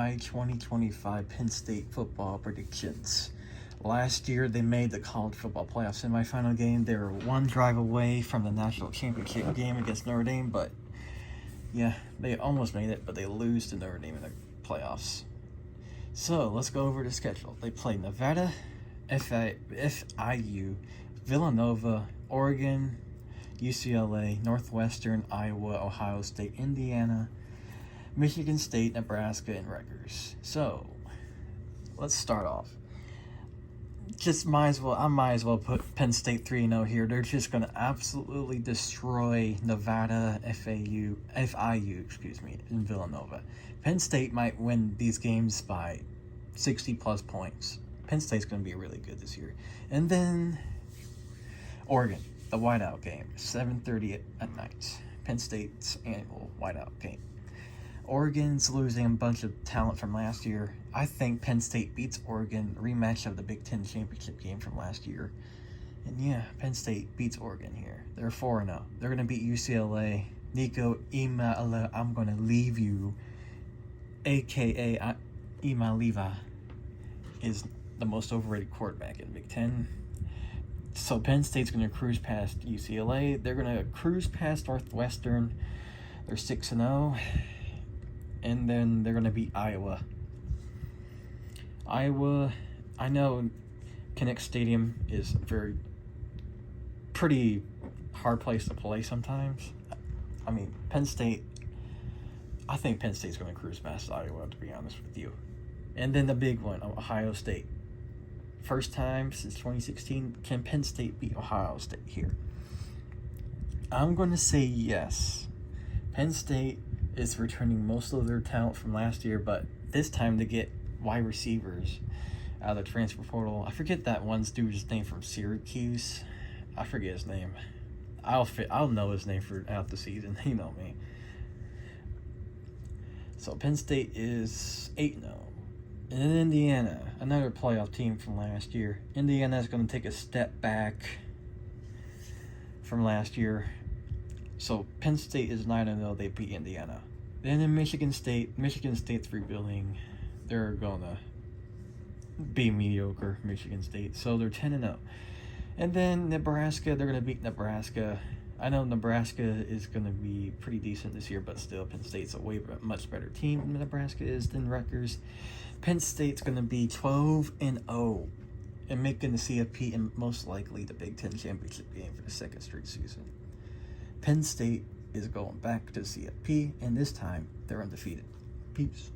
My 2025 Penn State football predictions. Last year, they made the college football playoff semifinal game. They were one drive away from the national championship game against Notre Dame, but yeah, they almost made it, but they lose to Notre Dame in the playoffs. So let's go over the schedule. They play Nevada, FIU, Villanova, Oregon, UCLA, Northwestern, Iowa, Ohio State, Indiana, Michigan State, Nebraska, and Rutgers. So let's start off. I might as well put Penn State 3-0 here. They're just going to absolutely destroy Nevada, FIU, and Villanova. Penn State might win these games by 60-plus points. Penn State's going to be really good this year. And then Oregon, the whiteout game, 7:30 at night. Penn State's annual whiteout game. Oregon's losing a bunch of talent from last year. I think Penn State beats Oregon, rematch of the Big Ten championship game from last year. And yeah, Penn State beats Oregon here. They're 4-0. They're going to beat UCLA. Nico Imala, I'm going to leave you, a.k.a. Imaliva, is the most overrated quarterback in Big Ten. So Penn State's going to cruise past UCLA. They're going to cruise past Northwestern. They're 6-0. And then they're going to beat Iowa. I know Kinnick Stadium is a pretty hard place to play sometimes. I mean, I think Penn State's going to cruise past Iowa, to be honest with you. And then the big one, Ohio State. First time since 2016, can Penn State beat Ohio State here? I'm going to say yes. Penn State is returning most of their talent from last year, but this time to get wide receivers out of the transfer portal. I forget that one dude's name from Syracuse. I forget his name. I'll know his name throughout the season. You know me. So Penn State is 8-0. And then Indiana, another playoff team from last year. Indiana is going to take a step back from last year. So Penn State is 9-0. They beat Indiana. Then in Michigan State's rebuilding. They're going to be mediocre, Michigan State. So they're 10-0. And then Nebraska, they're going to beat Nebraska. I know Nebraska is going to be pretty decent this year, but still Penn State's a much better team than Nebraska is than Rutgers. Penn State's going to be 12-0 and making the CFP and most likely the Big Ten championship game for the second straight season. Penn State is going back to CFP, and this time they're undefeated. Peace.